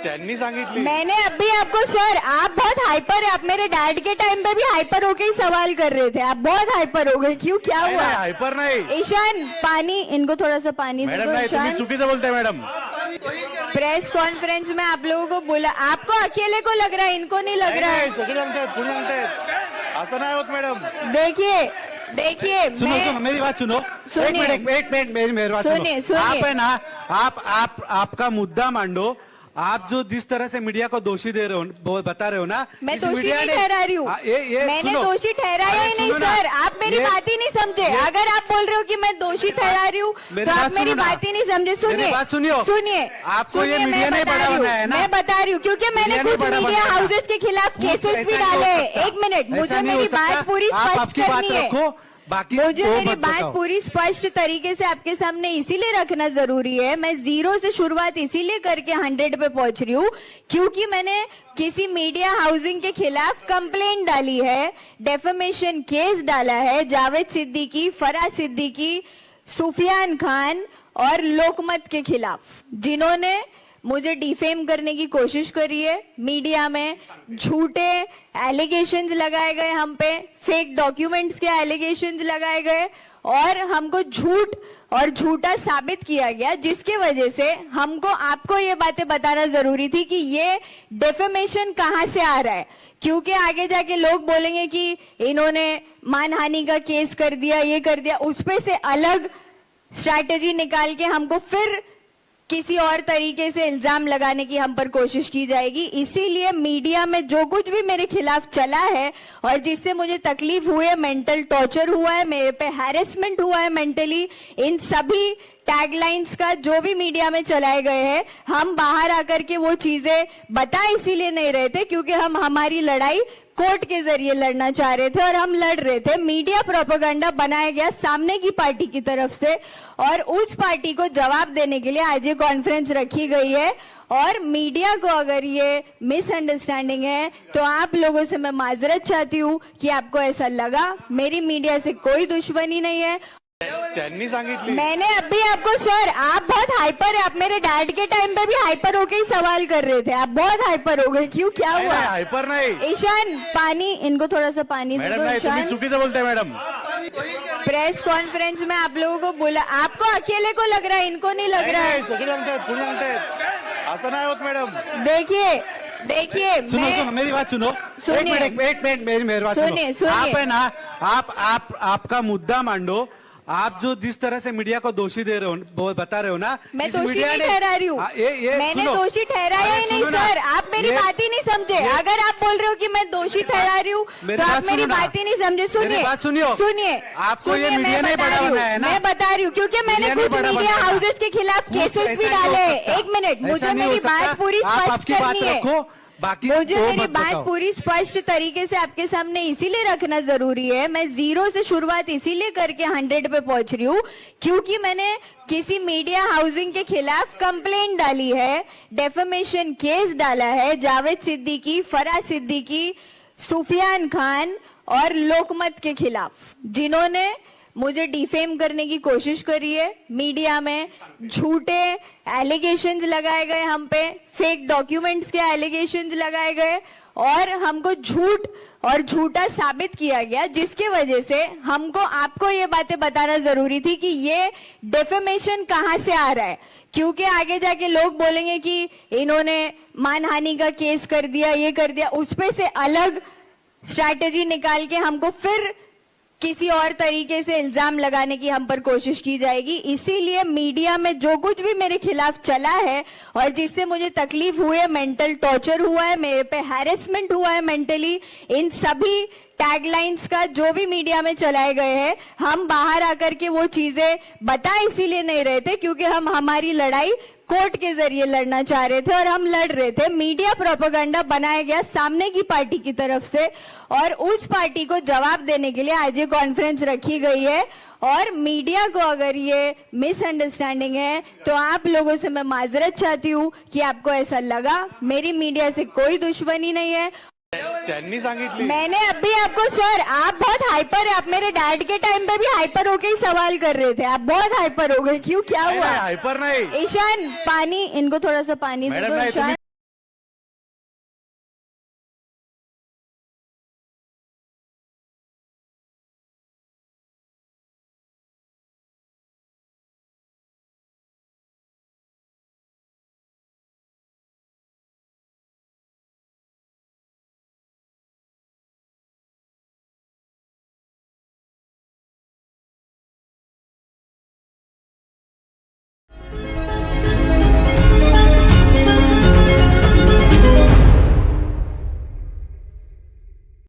त्यांनी सांगितली. मैंने अभी आपको सर, आप बहुत हाइपर है, आप मेरे डैड के टाइम पे भी हाइपर होके ही सवाल कर रहे थे, आप बहुत हाइपर हो गए, क्यों, क्या नाही, हुआ? नाही, हायपर नाही ईशान, पानी, इनको थोड़ा सा पानी दे मॅडम. दो. नाही, तुम्ही ईशान, चुकीचं बोलताय मॅडम. प्रेस कॉन्फ्रेंस में आप लोगों को बोला, आपको अकेले को लग रहा है, इनको नहीं लग रहा है. सगळे सांगतायत, पुढे सांगतायत. असं नाही होत मॅडम. देखिए देखिए, सुनो सुनो मेरी बात सुनो. सुनिए. एक मिनट मेरी बात सुनिए, सुनो. सुनिए. आप है ना, आप आपका मुद्दा मांडो. आप जो जिस तरह से मीडिया को दोषी दे रहे हो, बता रहे हो ना, मैं इस दोषी मीडिया नहीं ने- ठहरा रही हूँ. मैंने सुनो. दोषी ठहराया ही अरे नहीं सुनो ना. सर, आप मेरी बात ही नहीं समझे. अगर आप बोल रहे हो कि मैं दोषी ठहरा रही हूँ मेरी तो आप बात मेरी सुनो ना. बात ही नहीं समझे. सुनिए, मेरी बात सुनियो. सुनिए, आपको ये सुनिए, मीडिया मैं ने बता बड़ा रही हूँ, बनाया है ना? मैं बता रही हूँ, क्योंकि मैंने मीडिया ने कुछ बड़ा मीडिया बनाया है ना? हाउसेस के खिलाफ कुछ केसेस ऐसा भी नहीं हो डाले. सकता. एक मिनट, ऐसा मुझे नहीं हो मेरी सकता. बात पूरी आप स्पष्ट आपकी बात करनी है. रखो, बाकी मुझे वो मेरी मत बात बताओ. पूरी स्पष्ट तरीके से आपके सामने इसीलिए रखना जरूरी है. मैं 0 से शुरुआत इसीलिए करके 100 पे पहुंच रही हूँ क्योंकि मैंने किसी मीडिया हाउसिंग के खिलाफ कंप्लेंट डाली है, डेफेमेशन केस डाला है जावेद सिद्दीकी, फराज सिद्दीकी, सुफियान खान और लोकमत के खिलाफ, जिन्होंने मुझे डिफेम करने की कोशिश करी है. मीडिया में झूठे एलिगेशंस लगाए गए, हम पे फेक डॉक्यूमेंट्स के एलिगेशंस लगाए गए और हमको झूठ और झूठा साबित किया गया, जिसके वजह से हमको आपको ये बातें बताना जरूरी थी कि ये डेफेमेशन कहां से आ रहा है. क्योंकि आगे जाके लोग बोलेंगे कि इन्होंने मानहानि का केस कर दिया, ये कर दिया, उस पे से अलग स्ट्रैटेजी निकाल के हमको फिर किसी और तरीके से इल्जाम लगाने की हम पर कोशिश की जाएगी. इसीलिए मीडिया में जो कुछ भी मेरे खिलाफ चला है और जिससे मुझे तकलीफ हुई है, मेंटल टॉर्चर हुआ है, मेरे पे हैरेसमेंट हुआ है मेंटली, इन सभी टैगलाइंस का जो भी मीडिया में चलाए गए हैं, हम बाहर आकर के वो चीजें बता इसीलिए नहीं रहे थे क्योंकि हम हमारी लड़ाई कोर्ट के जरिए लड़ना चाह रहे थे और हम लड़ रहे थे. मीडिया प्रोपेगेंडा बनाया गया सामने की पार्टी की तरफ से और उस पार्टी को जवाब देने के लिए आज ये कॉन्फ्रेंस रखी गई है. और मीडिया को अगर ये मिसअंडरस्टैंडिंग है तो आप लोगों से मैं माजरत चाहती हूँ कि आपको ऐसा लगा. मेरी मीडिया से कोई दुश्मनी नहीं है. त्यांनी सांगितली. मैंने अभी आपको सर, आप बहुत हाइपर है, आप मेरे डैड के टाइम पे भी हाइपर होके ही सवाल कर रहे थे, आप बहुत हाइपर हो गए, क्यों, क्या नाही, हुआ? नाही, हायपर नाही ईशान, पानी, इनको थोड़ा सा पानी दे मॅडम. दो. नाही, तुम्ही ईशान, चुकीचं बोलताय मॅडम. प्रेस कॉन्फ्रेंस में आप लोगों को बोला, आपको अकेले को लग रहा है, इनको नहीं लग रहा है. सगळे सांगतायत, पुढे सांगतायत. असं नाही होत मॅडम. देखिए देखिए, सुनो सुनो मेरी बात सुनो. सुनिए. एक मिनट मेरी बात सुनिए, सुनो. सुनिए. आप है ना, आप आपका मुद्दा मांडो. आप जो जिस तरह से मीडिया को दोषी दे रहे हो, बता रहे हो ना, मैं इस दोषी मीडिया नहीं ने- ठहरा रही हूँ. मैंने सुनो. दोषी ठहराया अरे ही नहीं सुनो ना. सर, आप मेरी बात ही नहीं समझे. अगर आप बोल रहे हो कि मैं दोषी ठहरा रही हूँ मेरी तो आप बात मेरी सुनो ना. बात ही नहीं समझे. मेरी सुनिए, बात सुनियो. सुनिए, आपको ये सुनिए, मीडिया मैं ने बता बड़ा रही हूँ, बनाया है ना? मैं बता रही हूँ क्योंकि मैंने मीडिया ने कुछ बड़ा मीडिया बनाया है ना? हाउसेस के खिलाफ कुछ केसेस ऐसा भी नहीं हो डाले. सकता. एक मिनट, ऐसा मुझे नहीं हो मेरी सकता. बात पूरी आप स्पष्ट आपकी बात करनी है. रखो, बाकी मुझे वो मेरी मत बात बताओ. पूरी स्पष्ट तरीके से आपके सामने इसीलिए रखना जरूरी है. मैं 0 से शुरुआत इसीलिए करके 100 पे पहुंच रही हूँ क्योंकि मैंने किसी मीडिया हाउसिंग के खिलाफ कंप्लेंट डाली है, डेफेमेशन केस डाला है जावेद सिद्दीकी, फराज सिद्दीकी, सुफियान खान और लोकमत के खिलाफ, जिन्होंने मुझे डिफेम करने की कोशिश करी है. मीडिया में झूठे एलिगेशंस लगाए गए, हम पे फेक डॉक्यूमेंट्स के एलिगेशंस लगाए गए और हमको झूठ और झूठा साबित किया गया, जिसके वजह से हमको आपको ये बातें बताना जरूरी थी कि ये डेफेमेशन कहां से आ रहा है. क्योंकि आगे जाके लोग बोलेंगे कि इन्होंने मानहानि का केस कर दिया, ये कर दिया, उस पे से अलग स्ट्रैटेजी निकाल के हमको फिर किसी और तरीके से इल्जाम लगाने की हम पर कोशिश की जाएगी. इसीलिए मीडिया में जो कुछ भी मेरे खिलाफ चला है और जिससे मुझे तकलीफ हुई है, मेंटल टॉर्चर हुआ है, मेरे पे हैरेसमेंट हुआ है मेंटली, इन सभी टैगलाइंस का जो भी मीडिया में चलाए गए हैं, हम बाहर आकर के वो चीजें बता इसीलिए नहीं रहे थे क्योंकि हम हमारी लड़ाई कोर्ट के जरिए लड़ना चाह रहे थे और हम लड़ रहे थे. मीडिया प्रोपेगेंडा बनाया गया सामने की पार्टी की तरफ से और उस पार्टी को जवाब देने के लिए आज ये कॉन्फ्रेंस रखी गई है. और मीडिया को अगर ये मिसअंडरस्टैंडिंग है तो आप लोगों से मैं माजरत चाहती हूँ कि आपको ऐसा लगा. मेरी मीडिया से कोई दुश्मनी नहीं है. त्यांनी सांगितली. मैंने अभी आपको सर, आप बहुत हाइपर है, आप मेरे डैड के टाइम पे भी हाइपर होके ही सवाल कर रहे थे, आप बहुत हाइपर हो गए, क्यों, क्या नाही, हुआ? नाही, हायपर नाही ईशान, पानी, इनको थोड़ा सा पानी दे मॅडम. दो. नाही, ईशान.